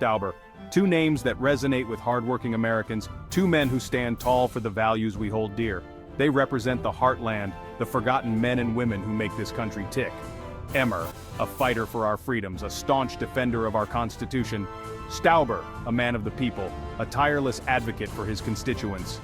Stauber, two names that resonate with hardworking Americans, two men who stand tall for the values we hold dear. They represent the heartland, the forgotten men and women who make this country tick. Emmer, a fighter for our freedoms, a staunch defender of our Constitution. Stauber, a man of the people, a tireless advocate for his constituents.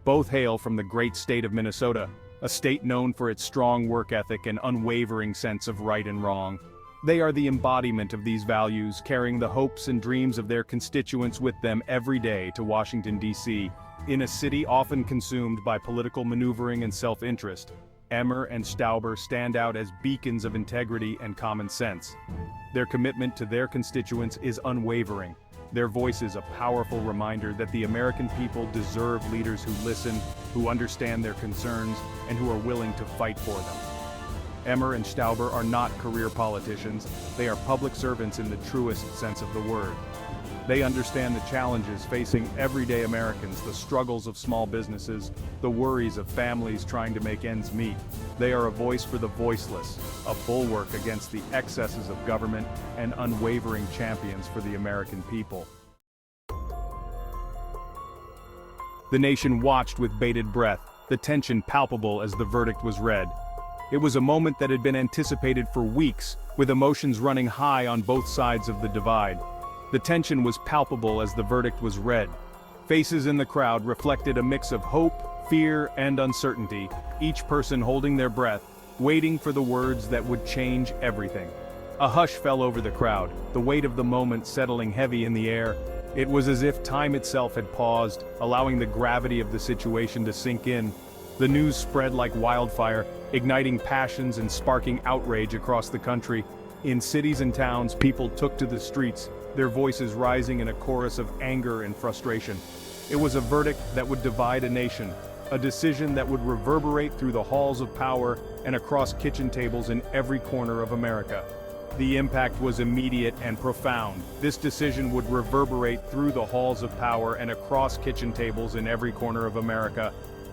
Both hail from the great state of Minnesota, a state known for its strong work ethic and unwavering sense of right and wrong. They are the embodiment of these values, carrying the hopes and dreams of their constituents with them every day to Washington, D.C., in a city often consumed by political maneuvering and self-interest. Emmer and Stauber stand out as beacons of integrity and common sense. Their commitment to their constituents is unwavering. Their voice is a powerful reminder that the American people deserve leaders who listen, who understand their concerns, and who are willing to fight for them. Emmer and Stauber are not career politicians, they are public servants in the truest sense of the word. They understand the challenges facing everyday Americans, the struggles of small businesses, the worries of families trying to make ends meet. They are a voice for the voiceless, a bulwark against the excesses of government, and unwavering champions for the American people. The nation watched with bated breath, the tension palpable as the verdict was read. It was a moment that had been anticipated for weeks, with emotions running high on both sides of the divide. The tension was palpable as the verdict was read. Faces in the crowd reflected a mix of hope, fear, and uncertainty, each person holding their breath, waiting for the words that would change everything. A hush fell over the crowd, the weight of the moment settling heavy in the air. It was as if time itself had paused, allowing the gravity of the situation to sink in. The news spread like wildfire, igniting passions and sparking outrage across the country. In cities and towns, people took to the streets, their voices rising in a chorus of anger and frustration. It was a verdict that would divide a nation, a decision that would reverberate through the halls of power and across kitchen tables in every corner of America. The impact was immediate and profound. This decision would reverberate through the halls of power and across kitchen tables in every corner of America.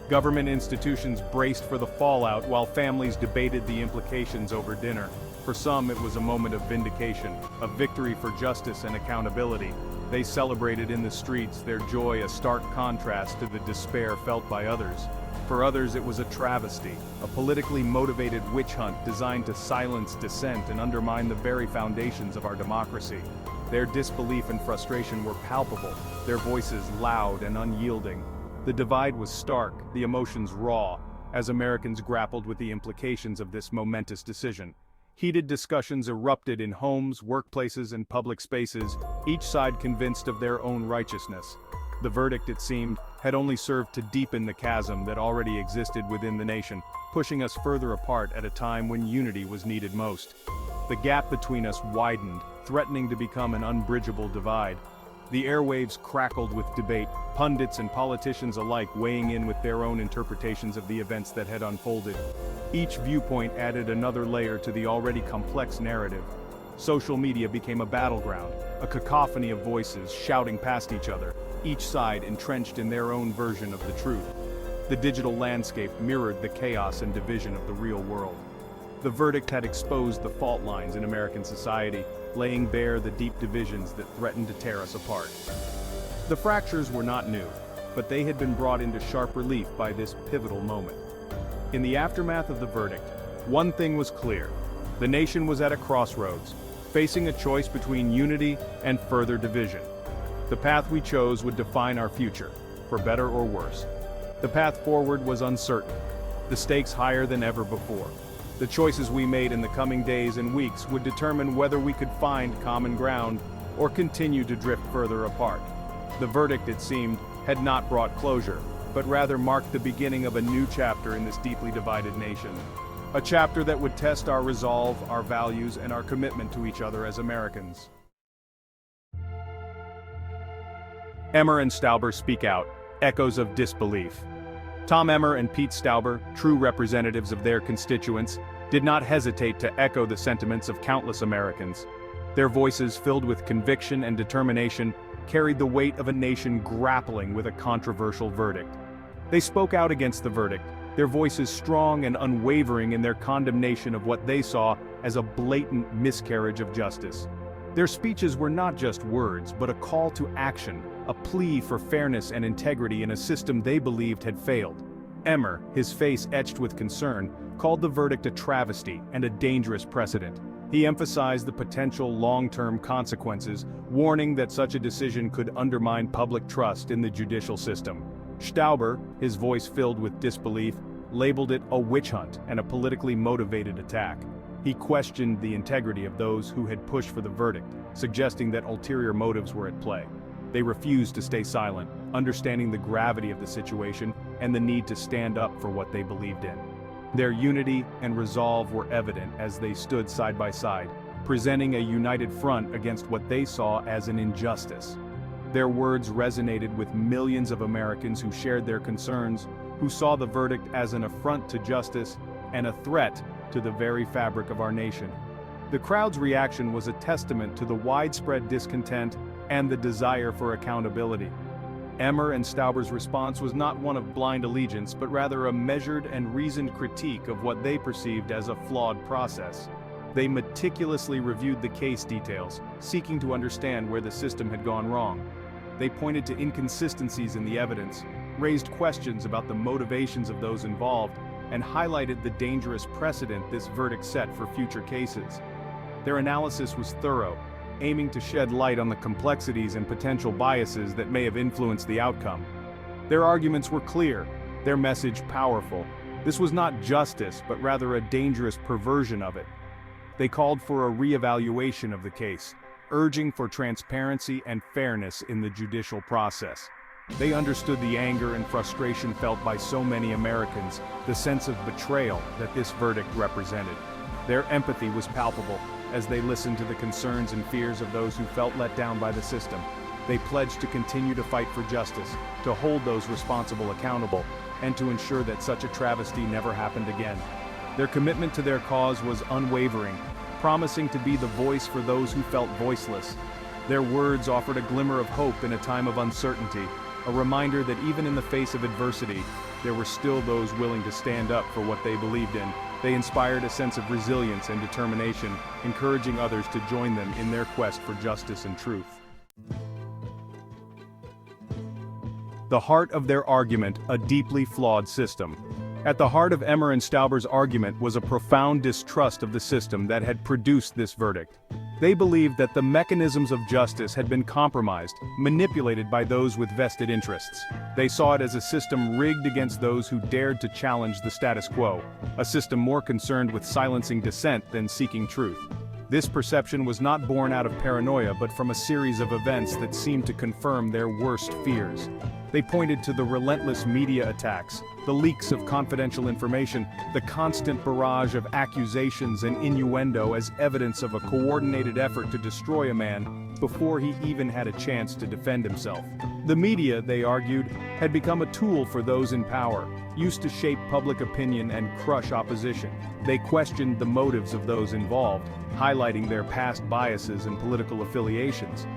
Government institutions braced for the fallout while families debated the implications over dinner. For some, it was a moment of vindication, a victory for justice and accountability. They celebrated in the streets, their joy a stark contrast to the despair felt by others. For others, it was a travesty, a politically motivated witch hunt designed to silence dissent and undermine the very foundations of our democracy. Their disbelief and frustration were palpable, their voices loud and unyielding. The divide was stark, the emotions raw, as Americans grappled with the implications of this momentous decision. Heated discussions erupted in homes, workplaces, and public spaces, each side convinced of their own righteousness. The verdict, it seemed, had only served to deepen the chasm that already existed within the nation, pushing us further apart at a time when unity was needed most. The gap between us widened, threatening to become an unbridgeable divide. The airwaves crackled with debate, pundits and politicians alike weighing in with their own interpretations of the events that had unfolded. Each viewpoint added another layer to the already complex narrative. Social media became a battleground, a cacophony of voices shouting past each other, each side entrenched in their own version of the truth. The digital landscape mirrored the chaos and division of the real world. The verdict had exposed the fault lines in American society, laying bare the deep divisions that threatened to tear us apart. The fractures were not new, but they had been brought into sharp relief by this pivotal moment. In the aftermath of the verdict, one thing was clear. The nation was at a crossroads, facing a choice between unity and further division. The path we chose would define our future, for better or worse. The path forward was uncertain, the stakes higher than ever before. The choices we made in the coming days and weeks would determine whether we could find common ground or continue to drift further apart. The verdict, it seemed, had not brought closure, but rather marked the beginning of a new chapter in this deeply divided nation. A chapter that would test our resolve, our values, and our commitment to each other as Americans. Emmer and Stauber speak out, echoes of disbelief. Tom Emmer and Pete Stauber, true representatives of their constituents, did not hesitate to echo the sentiments of countless Americans. Their voices, filled with conviction and determination, carried the weight of a nation grappling with a controversial verdict. They spoke out against the verdict, their voices strong and unwavering in their condemnation of what they saw as a blatant miscarriage of justice. Their speeches were not just words, but a call to action, a plea for fairness and integrity in a system they believed had failed. Emmer, his face etched with concern, called the verdict a travesty and a dangerous precedent. He emphasized the potential long-term consequences, warning that such a decision could undermine public trust in the judicial system. Stauber, his voice filled with disbelief, labeled it a witch hunt and a politically motivated attack. He questioned the integrity of those who had pushed for the verdict, suggesting that ulterior motives were at play. They refused to stay silent, understanding the gravity of the situation and the need to stand up for what they believed in. Their unity and resolve were evident as they stood side by side, presenting a united front against what they saw as an injustice. Their words resonated with millions of Americans who shared their concerns, who saw the verdict as an affront to justice and a threat to the very fabric of our nation. The crowd's reaction was a testament to the widespread discontent and the desire for accountability. Emmer and Stauber's response was not one of blind allegiance, but rather a measured and reasoned critique of what they perceived as a flawed process. They meticulously reviewed the case details, seeking to understand where the system had gone wrong. They pointed to inconsistencies in the evidence, raised questions about the motivations of those involved, and highlighted the dangerous precedent this verdict set for future cases. Their analysis was thorough, aiming to shed light on the complexities and potential biases that may have influenced the outcome. Their arguments were clear, their message powerful. This was not justice, but rather a dangerous perversion of it. They called for a re-evaluation of the case, urging for transparency and fairness in the judicial process. They understood the anger and frustration felt by so many Americans, the sense of betrayal that this verdict represented. Their empathy was palpable as they listened to the concerns and fears of those who felt let down by the system. They pledged to continue to fight for justice, to hold those responsible accountable, and to ensure that such a travesty never happened again. Their commitment to their cause was unwavering, promising to be the voice for those who felt voiceless. Their words offered a glimmer of hope in a time of uncertainty, a reminder that even in the face of adversity, there were still those willing to stand up for what they believed in. They inspired a sense of resilience and determination, encouraging others to join them in their quest for justice and truth. The heart of their argument, a deeply flawed system. At the heart of Emmer and Stauber's argument was a profound distrust of the system that had produced this verdict. They believed that the mechanisms of justice had been compromised, manipulated by those with vested interests. They saw it as a system rigged against those who dared to challenge the status quo, a system more concerned with silencing dissent than seeking truth. This perception was not born out of paranoia but from a series of events that seemed to confirm their worst fears. They pointed to the relentless media attacks, the leaks of confidential information, the constant barrage of accusations and innuendo as evidence of a coordinated effort to destroy a man before he even had a chance to defend himself. The media, they argued, had become a tool for those in power, used to shape public opinion and crush opposition. They questioned the motives of those involved, highlighting their past biases and political affiliations.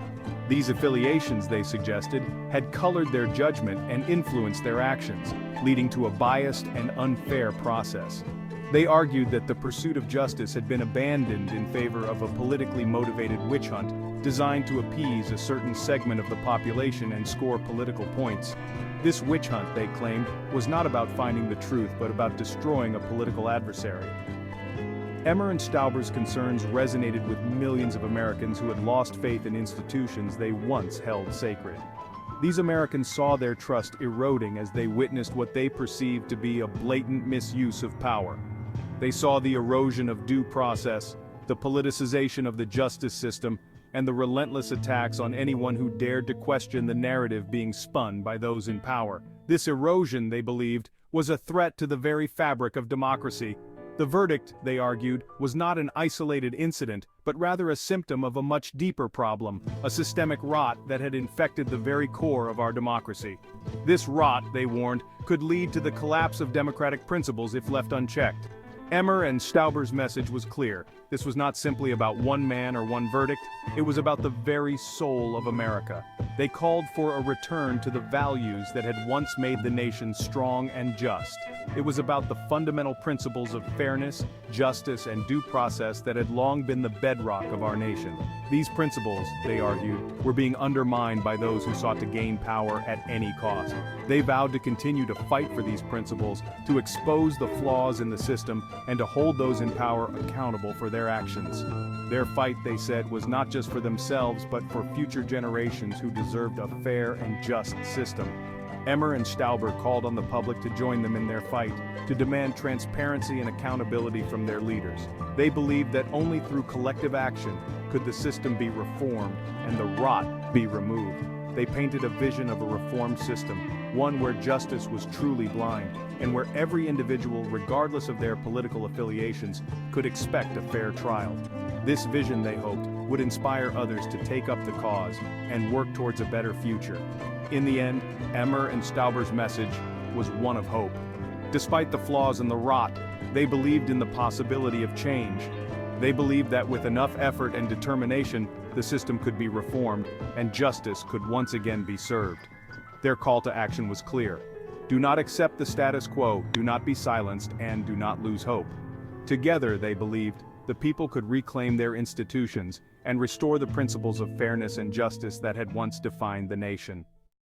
These affiliations, they suggested, had colored their judgment and influenced their actions, leading to a biased and unfair process. They argued that the pursuit of justice had been abandoned in favor of a politically motivated witch hunt designed to appease a certain segment of the population and score political points. This witch hunt, they claimed, was not about finding the truth but about destroying a political adversary. Emmer and Stauber's concerns resonated with millions of Americans who had lost faith in institutions they once held sacred. These Americans saw their trust eroding as they witnessed what they perceived to be a blatant misuse of power. They saw the erosion of due process, the politicization of the justice system, and the relentless attacks on anyone who dared to question the narrative being spun by those in power. This erosion, they believed, was a threat to the very fabric of democracy. The verdict, they argued, was not an isolated incident, but rather a symptom of a much deeper problem, a systemic rot that had infected the very core of our democracy. This rot, they warned, could lead to the collapse of democratic principles if left unchecked. Emmer and Stauber's message was clear. This was not simply about one man or one verdict, it was about the very soul of America. They called for a return to the values that had once made the nation strong and just. It was about the fundamental principles of fairness, justice, and due process that had long been the bedrock of our nation. These principles, they argued, were being undermined by those who sought to gain power at any cost. They vowed to continue to fight for these principles, to expose the flaws in the system, and to hold those in power accountable for their actions. Their fight, they said, was not just for themselves but for future generations who deserved a fair and just system. Emmer and Stauber called on the public to join them in their fight, to demand transparency and accountability from their leaders. They believed that only through collective action could the system be reformed and the rot be removed. They painted a vision of a reformed system, one where justice was truly blind, and where every individual, regardless of their political affiliations, could expect a fair trial. This vision, they hoped, would inspire others to take up the cause and work towards a better future. In the end, Emmer and Stauber's message was one of hope. Despite the flaws and the rot, they believed in the possibility of change. They believed that with enough effort and determination, the system could be reformed and justice could once again be served. Their call to action was clear. Do not accept the status quo, do not be silenced, and do not lose hope. Together, they believed, the people could reclaim their institutions and restore the principles of fairness and justice that had once defined the nation.